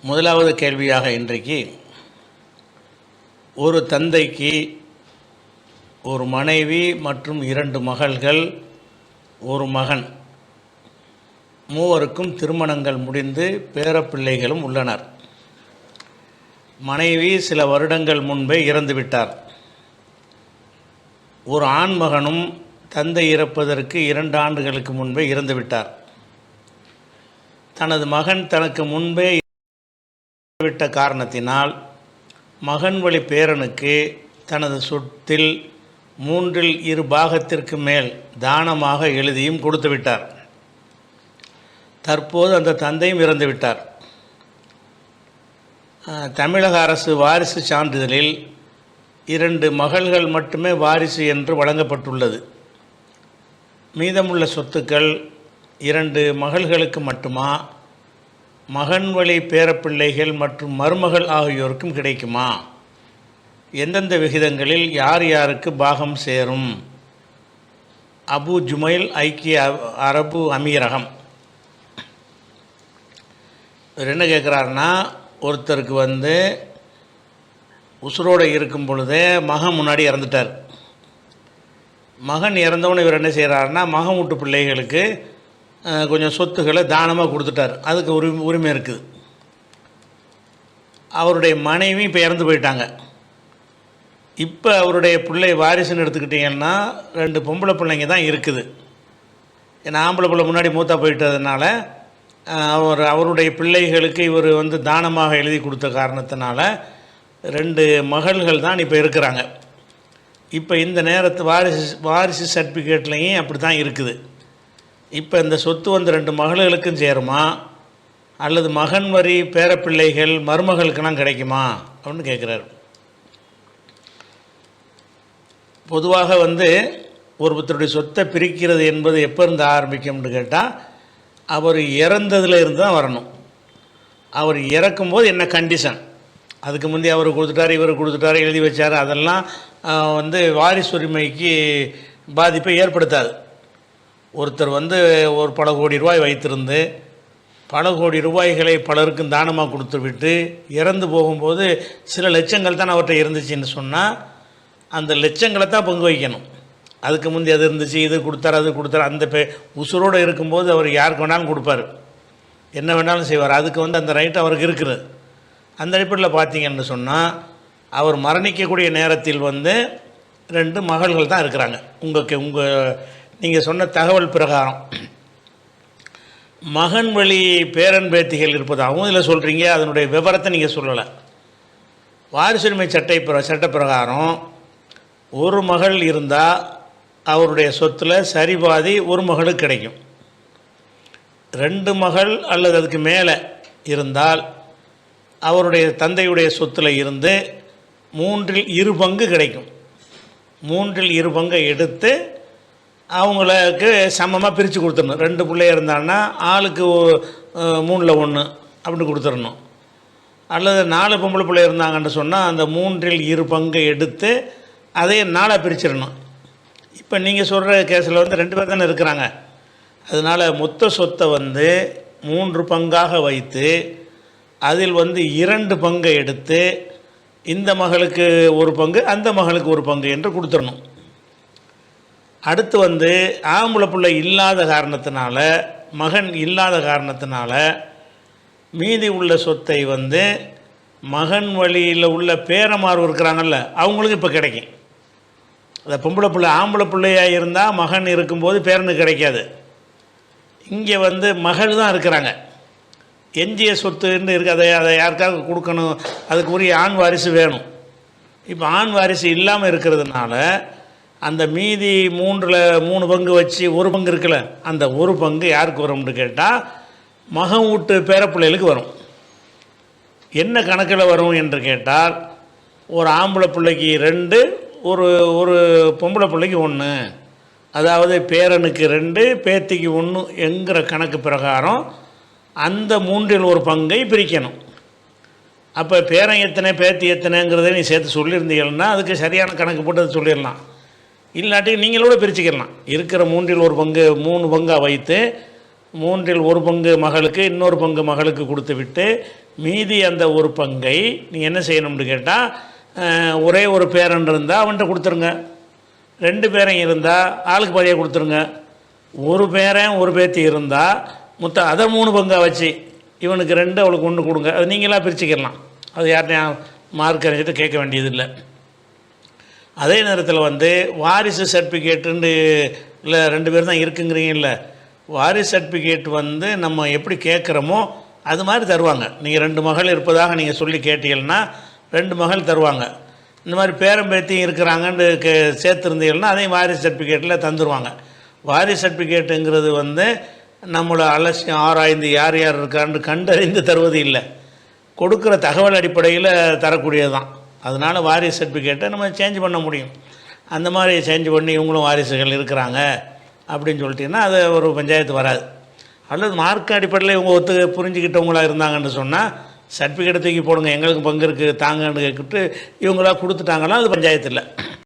முதலாவது கேள்வியாக இன்றைக்கு, ஒரு தந்தைக்கு ஒரு மனைவி மற்றும் 2 மகள்கள், ஒரு மகன், மூவருக்கும் திருமணங்கள் முடிந்து பேரப்பிள்ளைகளும் உள்ளனர். மனைவி சில வருடங்கள் முன்பே இறந்துவிட்டார். ஒரு ஆண் மகனும் தந்தை இறப்பதற்கு 2 ஆண்டுகளுக்கு முன்பே இறந்துவிட்டார். தனது மகன் தனக்கு முன்பே விட்ட காரணத்தினால் மகன் வழி பேரனுக்கு தனது சொத்தில் 2/3 பாகத்திற்கு மேல் தானமாக எழுதியும் கொடுத்துவிட்டார். தற்போது அந்த தந்தையும் இறந்துவிட்டார். தமிழக அரசு வாரிசு சான்றிதழில் 2 மகள்கள் மட்டுமே வாரிசு என்று வழங்கப்பட்டுள்ளது. மீதமுள்ள சொத்துக்கள் 2 மகள்களுக்கு மட்டுமா, மகன் வழி பேரப்பிள்ளைகள் மற்றும் மருமகள் ஆகியோருக்கும் கிடைக்குமா? எந்தெந்த விகிதங்களில் யார் யாருக்கு பாகம் சேரும்? அபு ஜுமைல், ஐக்கிய அரபு அமீரகம். இவர் என்ன கேட்குறாருன்னா, ஒருத்தருக்கு உசுரோடு இருக்கும் பொழுதே மகன் முன்னாடி இறந்துட்டார். மகன் இறந்தவொன்னு இவர் என்ன செய்கிறாருன்னா, மகன் வீட்டு பிள்ளைகளுக்கு கொஞ்சம் சொத்துக்களை தானமாக கொடுத்துட்டார். அதுக்கு உரிமை இருக்குது. அவருடைய மனைவி இப்போ இறந்து போயிட்டாங்க. இப்போ அவருடைய பிள்ளை வாரிசுன்னு எடுத்துக்கிட்டிங்கன்னா 2 பொம்பளை பிள்ளைங்க தான் இருக்குது. ஏன்னா ஆம்பளை பிள்ளை முன்னாடி மூத்தா போயிட்டதுனால அவருடைய பிள்ளைகளுக்கு இவர் தானமாக எழுதி கொடுத்த காரணத்தினால 2 மகள்கள் தான் இப்போ இருக்கிறாங்க. இப்போ இந்த நேரத்து வாரிசு சர்டிஃபிகேட்லேயும் அப்படி தான் இருக்குது. இப்போ இந்த சொத்து 2 மகள்களுக்கும் சேருமா, அல்லது மகன் வரி பேரப்பிள்ளைகள் மருமகளுக்கெல்லாம் கிடைக்குமா அப்படின்னு கேட்குறாரு. பொதுவாக ஒருத்தருடைய சொத்தை பிரிக்கிறது என்பது எப்போ இருந்து ஆரம்பிக்கும்னு கேட்டால், அவர் இறந்ததில் இருந்து தான் வரணும். அவர் இறக்கும்போது என்ன கண்டிஷன், அதுக்கு முந்தைய அவர் கொடுத்துட்டார், இவர் கொடுத்துட்டார், எழுதி வச்சார், அதெல்லாம் வாரிசுரிமைக்கு பாதிப்பை ஏற்படுத்தாது. ஒருத்தர் ஒரு பல கோடி ரூபாய் வைத்திருந்து பல கோடி ரூபாய்களை பலருக்கும் தானமாக கொடுத்து விட்டு இறந்து போகும்போது சில லட்சங்கள் தான் அவர்கிட்ட இருந்துச்சுன்னு சொன்னால், அந்த லட்சங்களை தான் பங்கு வைக்கணும். அதுக்கு முந்தைய அது இருந்துச்சு, இது கொடுத்தார், அது கொடுத்தார், அந்த உசுரோடு இருக்கும்போது அவர் யாருக்கு வேணாலும் கொடுப்பார், என்ன வேணாலும் செய்வார். அதுக்கு அந்த ரைட் அவருக்கு இருக்குது. அந்த அடிப்படையில் பார்த்தீங்கன்னு சொன்னால், அவர் மரணிக்கக்கூடிய நேரத்தில் 2 மகள்கள் தான் இருக்கிறாங்க. உங்கள் நீங்கள் சொன்ன தகவல் பிரகாரம் மகன் வழி பேரன் பேத்திகள் இருப்பதாகவும் இதில் சொல்கிறீங்க. அதனுடைய விவரத்தை நீங்கள் சொல்லலை. வாரிசுரிமை சட்ட பிரகாரம் ஒரு மகள் இருந்தால் அவருடைய சொத்தில் சரிபாதி ஒரு மகளுக்கு கிடைக்கும். 2 மகள் அல்லது அதுக்கு மேலே இருந்தால் அவருடைய தந்தையுடைய சொத்தில் இருந்து 2/3 பங்கு கிடைக்கும். 2/3 பங்கை எடுத்து அவங்களுக்கு சமமாக பிரித்து கொடுத்துடணும். 2 பிள்ளைய இருந்தாங்கன்னா ஆளுக்கு 3/1 அப்படி கொடுத்துடணும். அல்லது 4 பொம்பளை பிள்ளை இருந்தாங்கன்னு சொன்னால் அந்த 2/3 பங்கை எடுத்து அதையே 4 பிரிச்சிடணும். இப்போ நீங்கள் சொல்கிற கேஸில் 2 பேர் தானே இருக்கிறாங்க. அதனால் மொத்த சொத்தை 3 பங்காக வைத்து அதில் 2 பங்கை எடுத்து இந்த மகளுக்கு 1 பங்கு, அந்த மகளுக்கு 1 பங்கு என்று கொடுத்துடணும். அடுத்து ஆம்பளை பிள்ளை இல்லாத காரணத்தினால, மகன் இல்லாத காரணத்தினால மீதி உள்ள சொத்தை மகன் வழியில் உள்ள பேரமார் இருக்கிறாங்கல்ல, அவங்களுக்கு இப்போ கிடைக்கும். அந்த பொம்பளை பிள்ளை ஆம்பளை பிள்ளையாக இருந்தால் மகன் இருக்கும்போது பேரனுக்கு கிடைக்காது. இங்கே மகள் தான் இருக்கிறாங்க. எஞ்சிய சொத்துன்னு இருக்குது, அதை யாருக்காக கொடுக்கணும், அதுக்கு உரிய ஆண் வாரிசு வேணும். இப்போ ஆண் வாரிசு இல்லாமல் இருக்கிறதுனால அந்த மீதி 3 பங்கு வச்சு 1 பங்கு இருக்குல்ல, அந்த 1 பங்கு யாருக்கு வரும்னு கேட்டால் மகன் வீட்டு பேரப்பிள்ளைகளுக்கு வரும். என்ன கணக்கில் வரும் என்று கேட்டால், ஒரு ஆம்பளை பிள்ளைக்கு 2, ஒரு பொம்பளை பிள்ளைக்கு 1, அதாவது பேரனுக்கு 2, பேத்திக்கு 1 என்கிற கணக்கு பிரகாரம் அந்த 1/3 பங்கை பிரிக்கணும். அப்போ பேரன் எத்தனை பேத்தி எத்தனைங்கிறத நீ சேர்த்து சொல்லியிருந்தீங்கன்னா அதுக்கு சரியான கணக்கு போட்டு அதை சொல்லிடலாம். இல்லாட்டி நீங்களோட பிரிச்சுக்கலாம். இருக்கிற 1/3 பங்கு 3 பங்காக வைத்து மூன்றில் ஒரு பங்கு மகளுக்கு, இன்னொரு பங்கு மகளுக்கு கொடுத்து விட்டு மீதி அந்த ஒரு பங்கை நீ என்ன செய்யணும்னு கேட்டால், ஒரே ஒரு பேரன் இருந்தால் அவன்கிட்ட கொடுத்துருங்க. 2 பேரன் இருந்தால் ஆளுக்கு பாதியாக கொடுத்துருங்க. ஒரு பேரன் ஒரு பேத்தி இருந்தால் அதை 3 பங்காக வச்சு இவனுக்கு 2 அவளுக்கு 1 கொடுங்க. அது நீங்களாக பிரிச்சுக்கலாம். அது யார்ட்டையும் மார்க் அறிஞ்சிட்டு கேட்க வேண்டியதில்லை. அதே நேரத்தில் வாரிசு சர்டிஃபிகேட்டுன்னு இல்லை 2 பேர் தான் இருக்குங்கிறீங்கல்ல, வாரிசு சர்டிஃபிகேட் நம்ம எப்படி கேட்குறோமோ அது மாதிரி தருவாங்க. நீங்கள் 2 மகள் இருப்பதாக நீங்கள் சொல்லி கேட்டீங்கன்னா 2 மகள் தருவாங்க. இந்த மாதிரி பேரம்பேத்தியும் இருக்கிறாங்கன்னு சேர்த்துருந்தீங்கன்னா அதையும் வாரிசு சர்டிஃபிகேட்டில் தந்துடுவாங்க. வாரிசு சர்டிஃபிகேட்டுங்கிறது நம்மளை அலட்சியம் ஆராய்ந்து யார் யார் இருக்கான்னு கண்டறிந்து தருவது இல்லை, கொடுக்குற தகவல் அடிப்படையில் தரக்கூடியது தான். அதனால் வாரிசு சர்டிஃபிகேட்டை நம்ம சேஞ்ச் பண்ண முடியும். அந்த மாதிரி சேஞ்ச் பண்ணி இவங்களும் வாரிசுகள் இருக்கிறாங்க அப்படின்னு சொல்லிட்டிங்கன்னா அது ஒரு பஞ்சாயத்து வராது. அல்லது மார்க் அடிப்படையில் இவங்க புரிஞ்சுக்கிட்டவங்களாக இருந்தாங்கன்னு சொன்னால் சர்டிஃபிகேட்டை தூக்கி போடுங்க, எங்களுக்கு பங்கு இருக்குது தாங்கன்னு கேட்கிட்டு இவங்களாக கொடுத்துட்டாங்கன்னா அது பஞ்சாயத்து இல்லை.